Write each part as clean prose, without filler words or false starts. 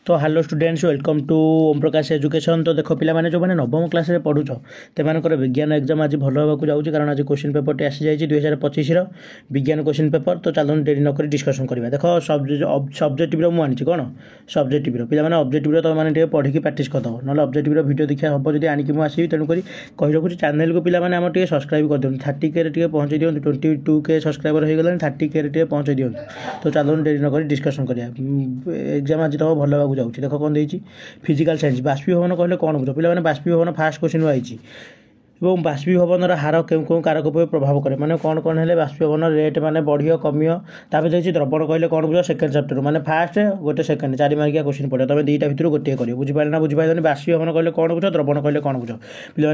तो hello students welcome to Om Prakash education. तो देख पे जो मैंने नवम क्लास में पढ़ुच तेमानकर विज्ञान एग्जाम आज भल होगा जाऊँगी कारण आज क्वेश्चन पेपर टी आसी जाइए 2025 विज्ञान क्वेश्चन पेपर। तो चलो डेरी नक डिस्कसन करवा। देख सब्जेक्टिव मुझे कौन सब्जेक्टिव पे ऑब्जेक्टिव तो मैंने पढ़ी प्रैक्टिस करदेव ना ऑब्जेक्टिव वीडियो देखा हम जब आनिक मुझे तेणुक कही रखुच्छी चैनल को पे आम सब्सक्राइब कर दिखाँ 30K टे पहुँचे दिखाँ 22K सब्सक्राइबर हो गला 30K टे पहुँचे दिखाँ। तो चलो डेरी नक डिस्कसन करवा। एग्जाम आज तो भल होगा जाऊँगी। देख कौन देती फिजिकल साइंस बाष्पीभवन कहले कौन बुझ पे बाष्पीभवन फास्ट क्वेश्चन आई और बाष्पीभवन हार क्यों क्यों कारक प्रभाव करे माने कौन कौन है बाष्पीभवन रेट माने बढ़ियो कमियो तापर देखिए द्रवण कहले कौन बुझ सेकेंड चैप्टर माने फास्ट गोटे सेकेंड 4 मार्किया क्वेश्चन पड़े तुम दुईटा भितर गोटे कर बुझिपारे ना बुझिपारे बाष्पीभवन कहले कौन बुझ द्रवण कहले कौन बुझ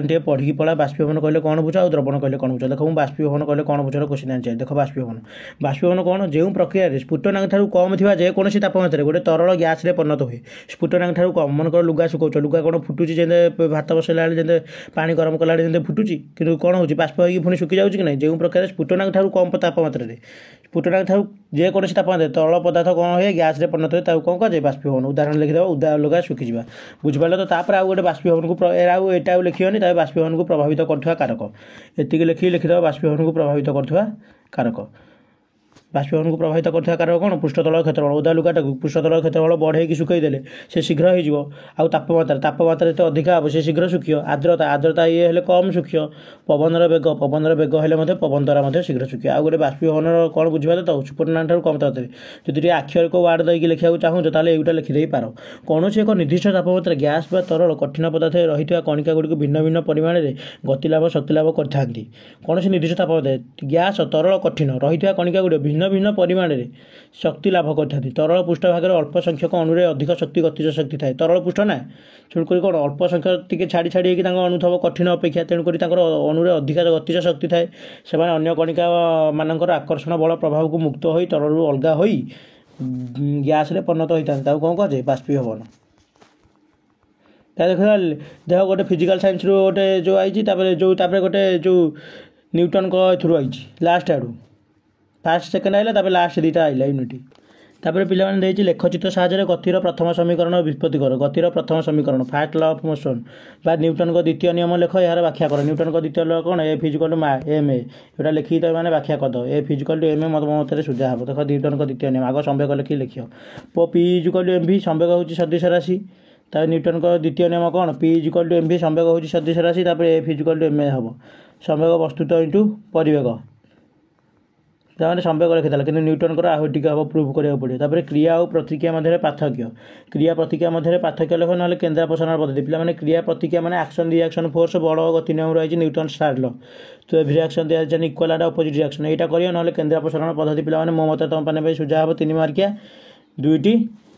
पे पढ़ी पड़ा बाष्पीभवन कहले कौन बुझ और द्रवण कहले कौन बुझ। देखो बाष्पीभवन कहले कौन बुझ क्वेश्चन आंसर देख बाष्पीभवन कौन जो प्रक्रिया स्फुटनांक ठारू कम थी जेकोसी तापमात्रा गोटे तरल गैस परिणत हुए स्फुटनांक ठारू कम मनकर लुगा शुकाउछ लुगा कौन फुटुची जेते भात बसैला जेते पानी गरम कला जेते फुटुची कि कौन हो बाष्प हो पुणी शुखी जाऊँगी कि नहीं जो प्रकार स्फुटनांक ठारू कम तापमात्रा स्फुटनांक ठारू जेकोसी तापमात्रा तरल पदार्थ कौन हुए गैस परिणत हुए कौन कहे बाष्पीभवन उदाहरण लिखिदेव उदा लुगा शुखीजा बुझिपारे। तो तापर आउ गोटे बाष्पीभवन को एटा लिखिबनी बाष्पीभवन को प्रभावित करुवा कारक एति लिखिदेव बाष्पीभवन को प्रभावित करुवा कारक बाष्पीभवन को प्रभावित करुवा कारक कौन पृष्ठतल क्षेत्रफल उदा लुगाटा पृष्ठतल क्षेत्रफल बढ़े शुकईदे से शीघ्र हो तापमात्रा जो अधिका हे से शीघ्र शुखियो आर्द्रता ये हेल्ले कम शुखियो पवनर बेग हेल्ले पवन द्वारा शीघ्र शुखियो आउ गोटे बाष्पीभवन कौन बुझा तो स्फुटनांक ठारू कम तापमात्रा जदि अक्षर को वार्ड देकी लिखा चाहूँ तो यूटा लिखिदे पार कौन एक निर्दिष्ट तापमात्रा गैस बा तरल कठिन पदार्थ रही कणिका गुड़ी भिन्न भिन्न परिमाण में गतिलाभ शक्तिलाभ करते कौन निर्दिष्ट तापमात्रा गैस तरल कठिन रही कणिका गुड़ी भिन्न भिन्न परिमाण में शक्ति लाभ करते तरल पृष्ठ भाग में अल्प संख्यक अणुरे अधिक शक्ति गतिज शक्ति थाए तरल पृष्ठ ना तेणुक कौन अल्प संख्यक टी छाड़ी छाड़ी अणुथब कठिन अपेक्षा तेणुक अणुरे अधिक गतिज शक्ति थाए से अन्य कणिका मानकर आकर्षण बल प्रभाव को मुक्त हो तरल अलगा हो गैस परिणत होता है कौन कहे बाष्पीभवन। देखा देख गोटे फिजिकल साइंस गोटे जो आई गोटे जो न्यूटन को थ्रू आई लास्ट आड़ू फास्ट सेकेंड आइला लास्ट दुईटा आइला यूनिटी तापर पे लेखचित्र साहाय्य गतिर प्रथम समीकरण व्युत्पत्ति कर गतिर प्रथम समीकरण फास्ट लॉ ऑफ मोशन बा न्यूटन को द्वितीय नियम लेख यार व्याख्या कर न्यूटन को द्वितीय लॉ कौन ए फिजिकल टू एम ए यहाँ लिखिक तो मैंने व्याख्या करद ए फिजिकल टू एम ए मत सुझा हे देख न्यूटन को द्वितीय नियम आग संवेग लिखिक लिख P is equal to M V संवेग हूँ सदिश राशि तापर न्यूटन को द्वितीय नियम कौन P is equal to M V संवेग हूँ सदिश राशि तापर ए फिजिकल टू एम ए हम संवेग वस्तुत इंटू परिवेग ताने संवेग लिखिदेला कि न्यूटन को आहु टी हम प्रूव करा पड़े। तापर क्रिया और प्रतिक्रिया मध्य पार्थक्य क्रिया प्रतिक्रिया मध्य पार्थक्य लेख ना केन्द्रापसारण पद्धति पे क्रिया प्रतिक्रिया मैंने एक्शन रिएक्शन फोर्स बल गति नियम रही न्यूटन स्टार लॉ तो एवरी रिएक्शन दिया इक्वल एंड अपोजिट रिएक्शन यहाँ करिए ना केन्द्रापसारण पद्धति पे मो मत तुम पे सुझा हे 3 मार्किया दुईटी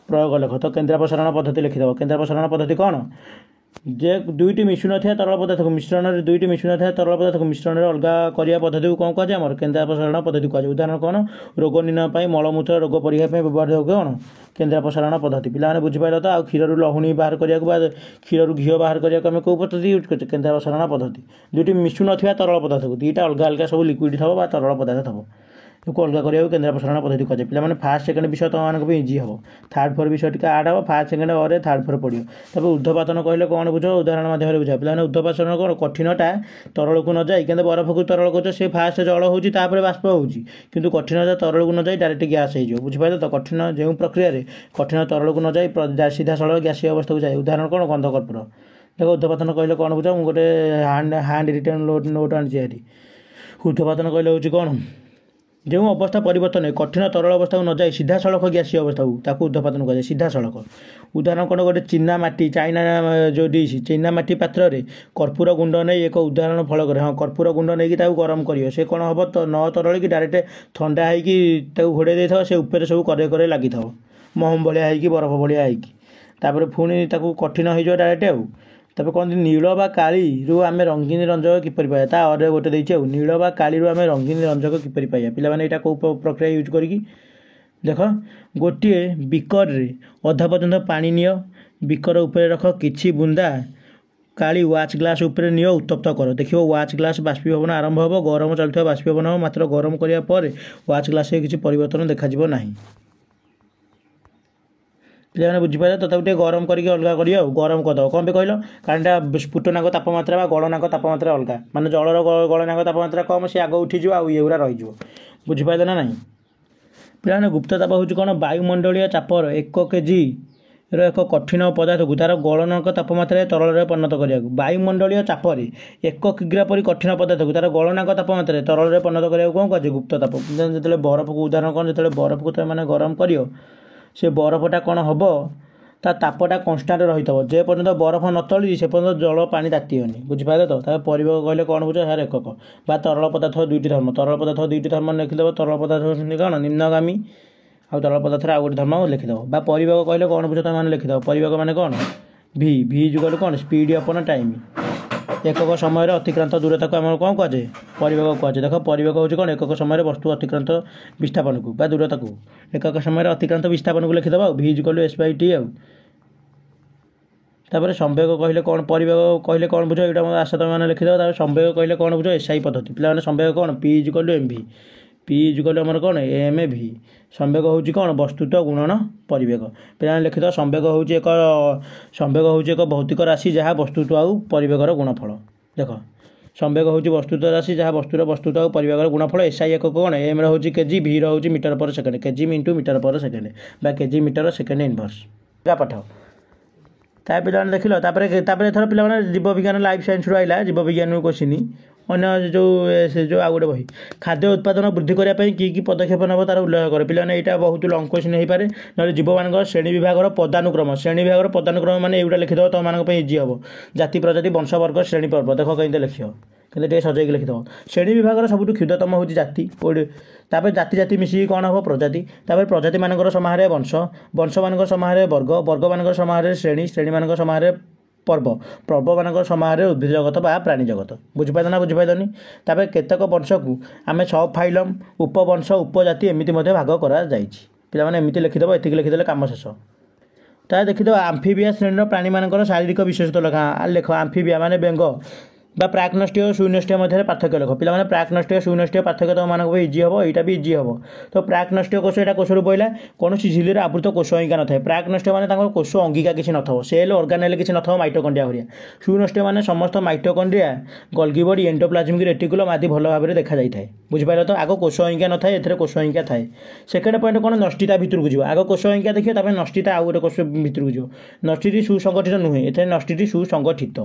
प्रयोग लेख। तो केन्द्रापसारण पद्धति लिखिदेव केन्द्रापसारण पद्धति कौन जे दुईटी मिशु न तरल पदार्थ को मिश्रण में दुईटी मिशु न तरल पदार्थ को मिश्रण में अलग करने पद्धति को कौन कहुए आम केन्द्रापसारण पद्धति कहुए उदाहरण कौन रोग निर्णय मलमूत्र रोग परीक्षा व्यवहार हो कौन केन्द्रापसारण पद्धति पे बुझिपारे तो आ क्षीर लहुणी बाहर करने क्षीर घी बाहर करने कौ पद्धति यूज कर केन्द्रापसारण पद्धति दुईटी मिशु न तरल पदार्थ को दुईटा अलग अलग सब लिक्विड थब तरल पदार्थ थब को अलग करा केन्द्रापसारण पद्धति कहुए पे फास्ट सेकेंड विषय तुम इजी हम थार्ड फोर विषय टी आड हम फास्ट सेकेंड और थार्ड फोर पड़ो तब ऊर्ध्वपातन कहले कौन बुझ उदाहरण माध्यम बुझा पे ऊर्ध्वपातन कौन कठिनटा तरल को न जाए कि बरफ को तरल कर से फास्ट जल होपर बाष्प होती कठिनता तरल को न जाए डायरेक्ट गैस हो बुझिपारे तो कठिन जो प्रक्रिया कठिन तरल को न जाए सीधा सरल गैसीय अवस्था को जाए उदाहरण कौन गंधकर्पूर देख ऊर्ध्वपातन कहले कौन बुझ गोटे हैंड रिटर्न नोट आनी ऊर्ध्वपातन कहले हूँ कौन जो अवस्था परिवर्तन है कठिन तरल अवस्था को न जाए सीधा सड़क गैसीय अवस्था को ऊर्ध्वपातन कहुए सीधा सड़क उदाहरण कौन गोटे चीना माटी चाइना जो डिश चीना माटी पात्र में कर्पूर गुंड नहीं एक उदाहरण फल करे हाँ कर्पूर गुंड नहीं गरम कर से कौन हम तो न तरल कि डायरेक्ट ठंडा हो घोड़े दे था से ऊपर सब करे करे लगी था महम भाया हो बरफ भाया होपर पुणी कठिन हो डायरेक्ट आउ तब कहते नील बा काली रु आम रंगीन रंजक किपर पाया ता और गोटे देखे नील बा काली रु आम रंगीन रंजक किपर पाया पे यहाँ कौ प्रक्रिया यूज करी देख गोटे बिकर रे अधा पर्यंत पानी नियो बिकर उपर रख किछि बुंदा काली वाच ग्लास उपर नियो उत्तप्त कर देखिए वाच ग्लास बाष्पीभवन आरंभ हो गरम चलता बाष्पीभवन हो मात्र गरम कराया वाच ग्लास किसी परिवर्तन देखा ना ପିଲାମାନେ ବୁଝିପାରିଲେ ତ ତାକୁ ଟିକେ ଗରମ କରିକି ଅଲଗା କରିବ ଆଉ ଗରମ କରିଦେବ କ'ଣ ପାଇଁ କହିଲ କାରଣ ଏଇଟା ସ୍ଫୁଟନାଙ୍କ ତାପମାତ୍ରା ବା ଗଳନାଙ୍କ ତାପମାତ୍ରା ଅଲଗା ମାନେ ଜଳର ଗଳନାଙ୍କ ତାପମାତ୍ରା କମ୍ ସେ ଆଗ ଉଠିଯିବ ଆଉ ଇଏ ଗୁଡ଼ା ରହିଯିବ ବୁଝିପାରିଲେ ନା ନାହିଁ ପିଲାମାନେ ଗୁପ୍ତ ତାପ ହେଉଛି କ'ଣ ବାୟୁମଣ୍ଡଳୀୟ ଚାପର 1 କେଜିର ଏକ କଠିନ ପଦାର୍ଥକୁ ତା'ର ଗଳନାଙ୍କ ତାପମାତ୍ରାରେ ତରଳରେ ପରିଣତ କରିବାକୁ ବାୟୁମଣ୍ଡଳୀୟ ଚାପରେ 1 କିଗ୍ରା ପରି କଠିନ ପଦାର୍ଥକୁ ତା'ର ଗଳନାଙ୍କ ତାପମାତ୍ରାରେ ତରଳରେ ପରିଣତ କରିବାକୁ କ'ଣ କୁହାଯାଏ ଗୁପ୍ତ ତାପ ଯେତେବେଳେ ବରଫକୁ ଉଦାହରଣ କ'ଣ ଯେତେବେଳେ ବରଫକୁ ତୁମେ ମାନେ ଗରମ କରିବ ସେ ବରଫଟା କ'ଣ ହେବ ତା ତାପଟା କନଷ୍ଟାଣ୍ଟ ରହିଥିବ ଯେ ପର୍ଯ୍ୟନ୍ତ ବରଫ ନ ତଳିଛି ସେ ପର୍ଯ୍ୟନ୍ତ ଜଳ ପାଣି ତାତିବନି ବୁଝିପାରିଲେ ତ ତାପରେ ପରିବେଗ କହିଲେ କ'ଣ ବୁଝ ଏହାର ଏକକ ବା ତରଳ ପଦାର୍ଥ ଦୁଇଟି ଧର୍ମ ତରଳ ପଦାର୍ଥ ଦୁଇଟି ଧର୍ମ ଲେଖିଦେବ ତରଳ ପଦାର୍ଥ ହେଉଛନ୍ତି କ'ଣ ନିମ୍ନଗାମୀ ଆଉ ତରଳ ପଦାର୍ଥର ଆଉ ଗୋଟେ ଧର୍ମ ଲେଖିଦେବ ବା ପରିବେଗ କହିଲେ କ'ଣ ବୁଝ ତୁମେ ମାନେ ଲେଖିଦେବ ପରିବେଗ ମାନେ କ'ଣ ଭି ଭି ଯୁଗରେ କ'ଣ ସ୍ପିଡ଼ ଅପନ ଟାଇମ୍ ଏକକ ସମୟରେ ଅତିକ୍ରାନ୍ତ ଦୂରତାକୁ ଆମର କ'ଣ କୁହାଯାଏ ପରିବେଗ କୁହାଯାଏ ଦେଖ ପରିବେଗ ହେଉଛି କ'ଣ ଏକକ ସମୟରେ ବସ୍ତୁ ଅତିକ୍ରାନ୍ତ ବିସ୍ଥାପନକୁ ବା ଦୂରତାକୁ ଏକକ ସମୟରେ ଅତିକ୍ରାନ୍ତ ବିସ୍ଥାପନକୁ ଲେଖିଦେବ ଆଉ ଭି ଇକ୍ୱାଲ୍ ଟୁ S/T ଆଉ ତାପରେ ସମ୍ବେଗ କହିଲେ କ'ଣ ପରିବେଗ କହିଲେ କ'ଣ ବୁଝ ଏଇଟା ଆଶା ତୁମେ ଲେଖିଦେବ ତାପରେ ସମ୍ବେଗ କହିଲେ କ'ଣ ବୁଝ SI ପଦ୍ଧତି ପିଲାମାନେ ସମ୍ବେଗ କ'ଣ P equal to MV P equal to ଆମର କ'ଣ MV ସମ୍ବେଗ ହେଉଛି କ'ଣ ବସ୍ତୁତ୍ୱ ଗୁଣନ ପରିବେଗ ପିଲାମାନେ ଲେଖିଦେବ ସମ୍ବେଗ ହେଉଛି ଏକ ଭୌତିକ ରାଶି ଯାହା ବସ୍ତୁତ୍ୱ ଆଉ ପରିବେଗର ଗୁଣଫଳ ଦେଖ ସମ୍ବେଗ ହେଉଛି ବସ୍ତୁତ୍ୱ ରାଶି ଯାହା ବସ୍ତୁତ୍ୱ ଆଉ ପରିବେଗର ଗୁଣଫଳ SI ଏକକ କ'ଣ M ର ହେଉଛି କେଜି V ର ହେଉଛି ମିଟର ପର ସେକେଣ୍ଡ କେଜି ଇଣ୍ଟୁ ମିଟର ପର ସେକେଣ୍ଡ ବା କେଜି ମିଟର ସେକେଣ୍ଡ ଇନଭର୍ସ ପାଠ ତା ପିଲାମାନେ ଦେଖିଲ ତାପରେ ଏଥର ପିଲାମାନେ ଜୀବବିଜ୍ଞାନ ଲାଇଫ୍ ସାଇନ୍ସରୁ ଆଇଲା ଜୀବବିଜ୍ଞାନରୁ କୋଶ୍ଚିନ୍ ଅନ୍ୟ ଯେଉଁ ଆଉ ଗୋଟେ ବହି ଖାଦ୍ୟ ଉତ୍ପାଦନ ବୃଦ୍ଧି କରିବା ପାଇଁ କି ପଦକ୍ଷେପ ନେବ ତାର ଉଲ୍ଲେଖ କରେ ପିଲାମାନେ ଏଇଟା ବହୁତ ଲଙ୍ଗ କୋଶ୍ଚିନ୍ ହେଇପାରେ ନହେଲେ ଜୀବମାନଙ୍କର ଶ୍ରେଣୀ ବିଭାଗର ପଦାନୁକ୍ରମ ମାନେ ଏଇଟା ଲେଖିଦେବ ତୁମମାନଙ୍କ ପାଇଁ ଇଜି ହେବ ଜାତି ପ୍ରଜାତି ବଂଶବର୍ଗ ଶ୍ରେଣୀ ପର୍ବ ଦେଖ କେମିତି ଲେଖିବ କିନ୍ତୁ ଟିକେ ସଜେଇକି ଲେଖିଦେବ ଶ୍ରେଣୀ ବିଭାଗର ସବୁଠୁ କ୍ଷୁଦ୍ରତମ ହେଉଛି ଜାତି ତାପରେ ଜାତି ମିଶିକି କ'ଣ ହେବ ପ୍ରଜାତି ତାପରେ ପ୍ରଜାତିମାନଙ୍କର ସମାହାରରେ ବଂଶମାନଙ୍କର ସମାହାରରେ ବର୍ଗମାନଙ୍କର ସମାହାରରେ ଶ୍ରେଣୀମାନଙ୍କର ସମାହାରରେ ପର୍ବମାନଙ୍କର ସମାହାରରେ ଉଦ୍ଭିଦ ଜଗତ ବା ପ୍ରାଣୀ ଜଗତ ବୁଝିପାରିଲ ନା ବୁଝିପାରିଲନି ତାପରେ କେତେକ ବଂଶକୁ ଆମେ ସବ୍ ଫାଇଲମ୍ ଉପବଂଶ ଉପଜାତି ଏମିତି ମଧ୍ୟ ଭାଗ କରାଯାଇଛି ପିଲାମାନେ ଏମିତି ଲେଖିଦେବ ଏତିକି ଲେଖିଦେଲେ କାମ ଶେଷ ତାହେଲେ ଦେଖିଦେବ ଆମ୍ଫିବିଆ ଶ୍ରେଣୀର ପ୍ରାଣୀମାନଙ୍କର ଶାରୀରିକ ବିଶେଷତ୍ୱ ଲେଖ ଆମ୍ଫିବିଆ ମାନେ ବେଙ୍ଗ বা ପ୍ରାକ୍ନଷ୍ଟୀୟ ସୁନଷ୍ଟୀୟ ମଧ୍ୟରେ ପାର୍ଥକ୍ୟ ଲେଖ ପିଲାମାନେ ପ୍ରାକ୍ନଷ୍ଟୀୟ ସୁନଷ୍ଟୀୟ ପାର୍ଥକ୍ୟ ତୁମମାନଙ୍କ ପାଇଁ ଇଜି ହେବ ଏଇଟା ବି ଇଜି ହେବ ତ ପ୍ରାକ୍ନଷ୍ଟୀୟ କୋଷ ଏଇଟା କୋଷରୁ ପଇଲା କୌଣସି ଝିଲ୍ଲିରେ ଆବୃତ କୋଷ ଅଙ୍ଗିକା ନଥାଏ ପ୍ରାକ୍ନଷ୍ଟୀୟ ମାନେ ତାଙ୍କର କୋଷ ଅଙ୍ଗିକା କିଛି ନଥିବ ସେଲ୍ ଅର୍ଗାନେଲ୍ କିଛି ନଥିବ ମାଇଟୋକଣ୍ଡ୍ରିଆ ଭଳିଆ ସୁନଷ୍ଟୀୟ ମାନେ ସମସ୍ତ ମାଇଟୋକଣ୍ଡ୍ରିଆ ଗଲ୍ଗି ବଡି ଏଣ୍ଡୋପ୍ଲାଜମିକ୍ ରେଟିକୁଲମ୍ ଆଦି ଭଲ ଭାବରେ ଦେଖାଯାଇଥାଏ ବୁଝିପାରିଲ ତ ଆଗ କୋଷ ଅଙ୍ଗିକା ନଥାଏ ଏଥିରେ କୋଷ ଅଙ୍ଗିକା ଥାଏ ସେକେଣ୍ଡ ପଏଣ୍ଟ କ'ଣ ନଷ୍ଟିତା ଭିତରକୁ ଯିବ ଆଗ କୋଷ ଅଙ୍ଗିକା ଦେଖିବ ତାପରେ ନଷ୍ଟିତା ଆଉ ଗୋଟେ କୋଷ ଭିତରକୁ ଯିବ ନଷ୍ଟିଟି ସୁସଂଗଠିତ ନୁହେଁ ଏଥିରେ ନଷ୍ଟିଟି ସୁସଂଗଠିତ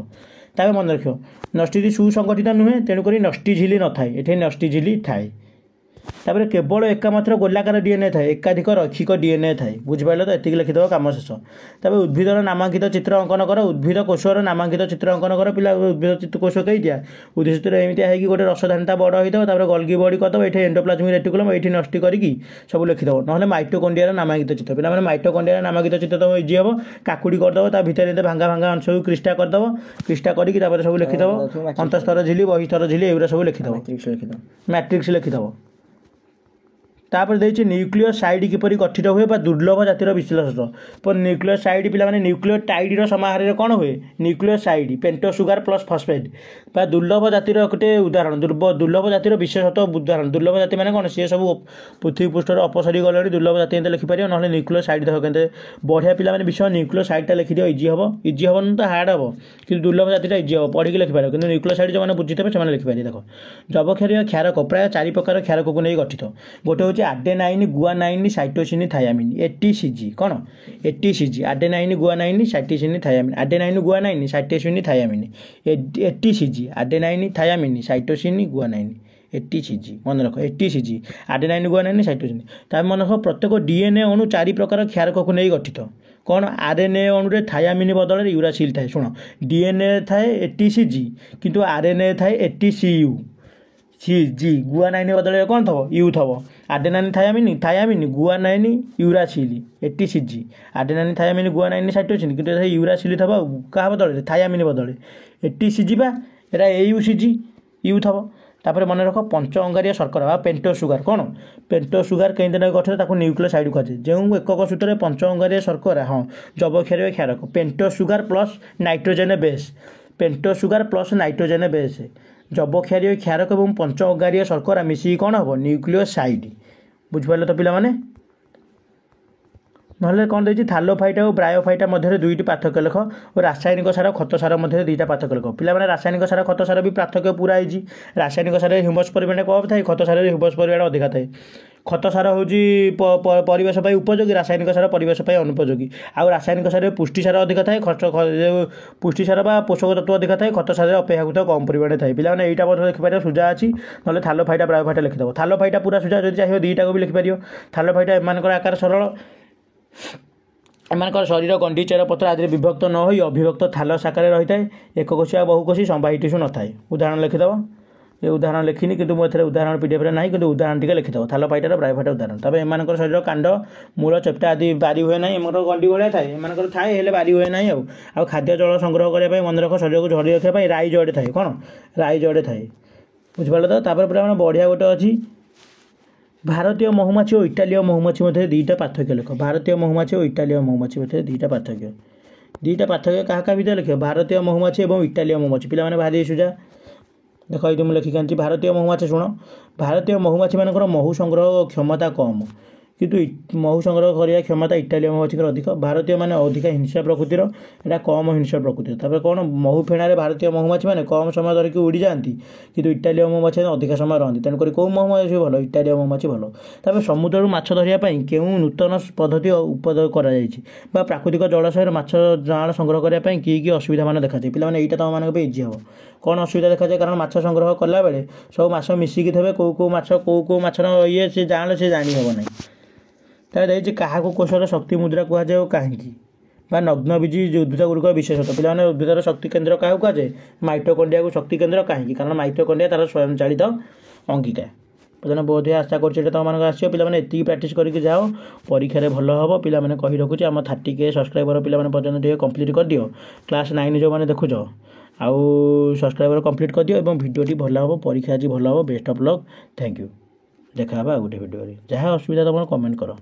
ତାପରେ ମନେ ରଖିବ ନଷ୍ଟିଟି ସୁସଂଗଠିତ ନୁହେଁ ତେଣୁକରି ନଷ୍ଟି ଝିଲ୍ଲି ନଥାଏ ଏଠି ନଷ୍ଟି ଝିଲ୍ଲି ଥାଏ ତାପରେ କେବଳ ଏକମାତ୍ର ଗୋଲାକାର DNA ଥାଏ ଏକାଧିକ ରୈଖିକ DNA ଥାଏ ବୁଝିପାରିଲ ତ ଏତିକି ଲେଖିଦେବ କାମ ଶେଷ ତାପରେ ଉଦ୍ଭିଦର ନାମାଙ୍କିତ ଚିତ୍ର ଅଙ୍କନ କର ଉଦ୍ଭିଦ କୋଷର ନାମାଙ୍କିତ ଚିତ୍ର ଅଙ୍କନ କର ପିଲା ଉଦ୍ଭିଦ କୋଷ କେଇଟିଆ ଉଦ୍ଭିଦ ଚିତ୍ର ଏମିତିଆ ହେଇକି ଗୋଟେ ରସଧାନୀଟା ବଡ଼ ହେଇଥିବ ତାପରେ ଗଲ୍ଗି ବଡି କରିଦେବ ଏଠି ଏଣ୍ଡୋପ୍ଲାଜମିକ୍ ରେଟିକୁଲମ୍ ଏଇଠି ନଷ୍ଟି କରିକି ସବୁ ଲେଖିଦେବ ନହେଲେ ମାଇଟୋକଣ୍ଡ୍ରିଆର ନାମାଙ୍କିତ ଚିତ୍ର ପିଲାମାନେ ମାଇଟୋକଣ୍ଡ୍ରିଆର ନାମାଙ୍କିତ ଚିତ୍ର ତୁମ ଇଜି ହେବ କାକୁଡ଼ି କରିଦେବ ତା ଭିତରେ ଏତେ ଭାଙ୍ଗା ଅଂଶକୁ କ୍ରିଷ୍ଟା କରିଦେବ କ୍ରିଷ୍ଟା କରିକି ତାପରେ ସବୁ ଲେଖିଦେବ ଅନ୍ତଃସ୍ତର ଝିଲ୍ଲି ବହିସ୍ତର ଝିଲ୍ଲି ଏଗୁଡ଼ା ସବୁ ଲେଖିଦେବ ମ୍ୟାଟ୍ରିକ୍ସ ଲେଖିଦେବ ତାପରେ ଦେଇଛି ନ୍ୟୁକ୍ଲିଓସାଇଡ୍ କିପରି ଗଠିତ ହୁଏ ବା ଦୁର୍ଲଭ ଜାତିର ବିଶ୍ଳେଷଣ ନ୍ୟୁକ୍ଲିଓସାଇଡ୍ ପିଲାମାନେ ନ୍ୟୁକ୍ଲିଓଟାଇଡ୍ର ସମାହାରରେ କ'ଣ ହୁଏ ନ୍ୟୁକ୍ଲିଓସାଇଡ୍ ପେଣ୍ଟୋ ସୁଗାର ପ୍ଲସ୍ ଫସ୍ଫେଟ୍ ବା ଦୁର୍ଲଭ ଜାତିର ଗୋଟେ ଉଦାହରଣ ଦୁର୍ଲଭ ଜାତିର ବିଶେଷତ୍ୱ ଉଦାହରଣ ଦୁର୍ଲଭ ଜାତି ମାନେ କ'ଣ ସିଏ ସବୁ ପୃଥିବୀ ପୃଷ୍ଠରେ ଅପସରି ଗଲେଣି ଦୁର୍ଲଭ ଜାତି ଏମିତି ଲେଖିପାରିବ ନହେଲେ ନ୍ୟୁକ୍ଲିଓସାଇଡ୍ ଦେଖ କେତେ ବଢ଼ିଆ ପିଲାମାନେ ବିଷୟ ନ୍ୟୁକ୍ଲିଓସାଇଡ୍ଟା ଲେଖିଦିଅ ଇଜି ହେବ ତ ହାର୍ଡ଼ ହେବ କିନ୍ତୁ ଦୁର୍ଲଭ ଜାତିଟା ଇଜି ହେବ ପଢ଼ିକି ଲେଖିପାରିବ କିନ୍ତୁ ନ୍ୟୁକ୍ଲିଓସାଇଡ୍ ଯେଉଁମାନେ ବୁଝିଥିବେ ସେମାନେ ଲେଖିପାରିବେ ଦେଖ ଯବକ୍ଷାରୀୟ କ୍ଷାରକ ପ୍ରାୟ 4 ପ୍ରକାର କ୍ଷାରକକୁ ନେଇ ଗଠିତ ଗୋଟେ ହେଉଛି adenine guanine cytosine thymine ATCG କ'ଣ ATCG adenine guanine cytosine thymine adenine guanine cytosine thymine ATCG adenine thymine cytosine guanine ATCG ମନେ ରଖ ATCG ଆଡେନାଇନ୍ ଗୁଆନାଇନ୍ ସାଇଟୋସିନ୍ ତାପରେ ମନେ ରଖ ପ୍ରତ୍ୟେକ DNA ଅଣୁ 4 ପ୍ରକାର କ୍ଷାରକକୁ ନେଇ ଗଠିତ କ'ଣ RNA ଅଣୁରେ ଥାୟାମିନ୍ ବଦଳରେ ୟୁରାସିଲ୍ ଥାଏ ଶୁଣ DNA ଥାଏ ATCG କିନ୍ତୁ RNA ଥାଏ ATCU ଗୁଆନାଇନ୍ ବଦଳରେ କ'ଣ ଥବ you ଥବ ଆଡେନାଇନ୍ thiamine ଗୁଆନାଇନ୍ ୟୁରାସିଲ୍ ATCG adenine thiamine ଗୁଆନାଇନ୍ ସାଇଟୋସିନ୍ କିନ୍ତୁ ଏଠାରେ ୟୁରାସିଲ୍ ଥବ ଆଉ କାହା ବଦଳରେ ଥାୟାମିନ୍ ବଦଳରେ ATCG ବା ଏଇଟା AUCG ୟୁ ଥବ ତାପରେ ମନେ ରଖ ପଞ୍ଚ ଅଙ୍ଗାରୀୟ ଶର୍କରା ବା ପେଣ୍ଟୋ ସୁଗାର କ'ଣ ପେଣ୍ଟୋ ସୁଗାର କେମିତି ଗଠିତ ତାକୁ ନ୍ୟୁକ୍ଲିଓସାଇଡ୍ କୁହାଯାଏ ଯେଉଁ ଏକକ ସୂତ୍ରରେ ପଞ୍ଚ ଅଙ୍ଗାରୀୟ ଶର୍କରା ଯବକ୍ଷାରୀୟ କ୍ଷାରକ ପେଣ୍ଟୋ ସୁଗାର ପ୍ଲସ୍ ନାଇଟ୍ରୋଜେନ୍ ବେସ୍ ଯବକ୍ଷାରୀୟ କ୍ଷାରକ ଏବଂ ପଞ୍ଚ ଅଙ୍ଗାରୀୟ ଶର୍କରା ମିଶିକି କ'ଣ ହେବ ନ୍ୟୁକ୍ଲିଓସାଇଡ୍ ବୁଝିପାରିଲ ତ ପିଲାମାନେ নহলে କ'ଣ ଦେଇଛି ଥାଲୋଫାଇଟ୍ ଆଉ ବ୍ରାୟୋଫାଇଟ୍ ମଧ୍ୟରେ ଦୁଇଟି ପାର୍ଥକ୍ୟ ଲେଖ ଓ ରାସାୟନିକ ସାର ଖତ ସାର ମଧ୍ୟରେ ଦୁଇଟା ପାର୍ଥକ୍ୟ ଲେଖ। ପିଲାମାନେ ରାସାୟନିକ ସାର ଖତ ସାର ବି ପାର୍ଥକ୍ୟ ପୁରା ହେଇଛି। ରାସାୟନିକ ସାରରେ ହ୍ୟୁମସ୍ ପରିମାଣ କମ୍ ଥାଏ, ଖତ ସାରରେ ହ୍ୟୁମସ୍ ପରିମାଣ ଅଧିକା ଥାଏ। ଖତ ସାର ହେଉଛି ପରିବେଶ ପାଇଁ ଉପଯୋଗୀ, ରାସାୟନିକ ସାର ପରିବେଶ ପାଇଁ ଅନୁପଯୋଗୀ। ଆଉ ରାସାୟନିକ ସାରରେ ପୁଷ୍ଟି ସାର ଅଧିକା ଥାଏ, ପୁଷ୍ଟି ସାର ବା ପୋଷକ ତତ୍ତ୍ୱ ଅଧିକା ଥାଏ, ଖତ ସାରରେ ଅପେକ୍ଷାକୃତ କମ୍ ପରିମାଣରେ ଥାଏ। ପିଲାମାନେ ଏଇଟା ମଧ୍ୟ ଲେଖିପାରିବ, ସୁଜା ଅଛି, ନହେଲେ ଥାଲୋଫାଇଟା ବ୍ରାୟୋଫାଇଟା ଲେଖିଦେବ। ଥାଲୋଫାଇଟା ପୁରା ସୁଜା, ଯଦି ଚାହିଁବ ଦୁଇଟାକୁ ବି ଲେଖିପାରିବ। ଥାଲୋଫାଇଟା ଏମାନଙ୍କର ଆକାର ସରଳ, ଏମାନଙ୍କର ଶରୀର ଗଣ୍ଡି ଚେର ପତ୍ର ଆଦିରେ ବିଭକ୍ତ ନ ହୋଇ ଅବିଭକ୍ତ ଥାଲସ୍ ଆକାରରେ ରହିଥାଏ। ଏକକୋଷୀ ବା ବହୁକୋଷୀ ସମ୍ବାହୀ ଟିସ୍ୟୁ ନଥାଏ। ଉଦାହରଣ ଲେଖିଦେବ। ଏ ଉଦାହରଣ ଲେଖିନି, କିନ୍ତୁ ମୁଁ ଏଥିରେ ଉଦାହରଣ ପିଡ଼ିଏଫ୍ରେ ନାହିଁ, କିନ୍ତୁ ଉଦାହରଣ ଟିକେ ଲେଖିଦେବ। ଥାଲୋଫାଇଟାର ବ୍ରାୟୋଫାଇଟା ଉଦାହରଣ। ତାପରେ ଏମାନଙ୍କର ଶରୀର କାଣ୍ଡ ମୂଳ ଚେପ୍ଟା ଆଦି ବାରି ହୁଏ ନାହିଁ, ଏମାନଙ୍କର ଗଣ୍ଡି ଭଳିଆ ଥାଏ, ଏମାନଙ୍କର ଥାଏ ହେଲେ ବାରି ହୁଏ ନାହିଁ। ଆଉ ଖାଦ୍ୟ ଜଳ ସଂଗ୍ରହ କରିବା ପାଇଁ ମନେ ରଖ, ଶରୀରକୁ ଝଡ଼ି ରଖିବା ପାଇଁ ରାଇ ଜଡ଼େ ଥାଏ। କ'ଣ ରାଇ ଜଡ଼େ ଥାଏ, ବୁଝିପାରିଲ ତ? ତାପରେ ପୁରା ମାନେ ବଢ଼ିଆ ଗୋଟେ ଅଛି, ଭାରତୀୟ ମହୁମାଛି ଓ ଇଟାଲୀୟ ମହୁମାଛି ମଧ୍ୟରେ ଦୁଇଟା ପାର୍ଥକ୍ୟ ଲେଖ। ଭାରତୀୟ ମହୁମାଛି ଓ ଇଟାଲୀୟ ମହୁମାଛି ମଧ୍ୟରେ ଦୁଇଟା ପାର୍ଥକ୍ୟ କାହା କାହା ଭିତରେ ଲେଖିବ? ଭାରତୀୟ ମହୁମାଛି ଏବଂ ଇଟାଲୀୟ ମହୁମାଛି। ପିଲାମାନେ ଭାରି ସୁଜା, ଦେଖ ଏଇଠି ମୁଁ ଲେଖିକି ଆଣିଛି। ଭାରତୀୟ ମହୁମାଛି, ଶୁଣ, ଭାରତୀୟ ମହୁମାଛିମାନଙ୍କର ମହୁ ସଂଗ୍ରହ କ୍ଷମତା କମ୍, କିନ୍ତୁ ମହୁ ସଂଗ୍ରହ କରିବା କ୍ଷମତା ଇଟାଲୀୟ ମହୁମାଛିଙ୍କର ଅଧିକ। ଭାରତୀୟମାନେ ଅଧିକା ହିଂସ୍ର ପ୍ରକୃତିର, ଏଇଟା କମ୍ ହିଂସ୍ର ପ୍ରକୃତିର। ତାପରେ କ'ଣ, ମହୁ ଫେଣାରେ ଭାରତୀୟ ମହୁମାଛିମାନେ କମ୍ ସମୟ ଧରିକି ଉଡ଼ିଯାଆନ୍ତି, କିନ୍ତୁ ଇଟାଲୀୟ ମହୁମାଛି ଅଧିକା ସମୟ ରହନ୍ତି। ତେଣୁକରି କେଉଁ ମହୁମାଛି ଭଲ? ଇଟାଲୀୟ ମହୁମାଛି ଭଲ। ତାପରେ ସମୁଦ୍ରରୁ ମାଛ ଧରିବା ପାଇଁ କେଉଁ ନୂତନ ପଦ୍ଧତି ଉପଯୋଗ କରାଯାଇଛି, ବା ପ୍ରାକୃତିକ ଜଳାଶୟରେ ମାଛ ଜାଆଁଳ ସଂଗ୍ରହ କରିବା ପାଇଁ କି ଅସୁବିଧା ମାନ ଦେଖାଯାଏ? ପିଲାମାନେ ଏଇଟା ତୁମମାନଙ୍କ ପାଇଁ ଇଜି ହେବ। କ'ଣ ଅସୁବିଧା ଦେଖାଯାଏ? କାରଣ ମାଛ ସଂଗ୍ରହ କଲାବେଳେ ସବୁ ମାଛ ମିଶିକି ଥିବେ, କେଉଁ ମାଛର ସେ ଜାଆଁଳ ସେ ଜାଣି ହେବ ନାହିଁ। ତାହେଲେ ଦେଇଛି କାହାକୁ କୋଷର ଶକ୍ତି ମୁଦ୍ରା କୁହାଯାଏ ଓ କାହିଁକି? ବା ନଗ୍ନବୀଜି ଉଦ୍ଭିଦ ଗୁଡ଼ିକର ବିଶେଷତ୍ୱ। ପିଲାମାନେ ଉଦ୍ଭିଦର ଶକ୍ତି କେନ୍ଦ୍ର କାହାକୁ କୁହାଯାଏ? ମାଇଟୋକଣ୍ଡ୍ରିଆକୁ ଶକ୍ତି କେନ୍ଦ୍ର। କାହିଁକି? କାରଣ ମାଇଟୋକଣ୍ଡ୍ରିଆ ତାର ସ୍ୱୟଂଚାଳିତ ଅଙ୍ଗିକା। ପିଲାମାନେ ବହୁତ ଆଶା କରୁଛି ଏଇଟା ତୁମମାନଙ୍କୁ ଆସିବ। ପିଲାମାନେ ଏତିକି ପ୍ରାକ୍ଟିସ୍ କରିକି ଯାଅ, ପରୀକ୍ଷାରେ ଭଲ ହେବ। ପିଲାମାନେ କହି ରଖୁଛି, ଆମ 30K ସବସ୍କ୍ରାଇବର ପିଲାମାନେ ପର୍ଯ୍ୟନ୍ତ ଟିକେ କମ୍ପ୍ଲିଟ୍ କରିଦିଅ। କ୍ଲାସ୍ 9 ଯେଉଁମାନେ ଦେଖୁଛ, ଆଉ ସବସ୍କ୍ରାଇବର କମ୍ପ୍ଲିଟ୍ କରିଦିଅ ଏବଂ ଭିଡ଼ିଓଟି ଭଲ ହେବ। ପରୀକ୍ଷା ଆଜି ଭଲ ହେବ। Best of luck. Thank you. ଦେଖା ହେବା ଆଉ ଗୋଟେ ଭିଡ଼ିଓରେ। ଯାହା ଅସୁବିଧା ତୁମର କମେଣ୍ଟ କର।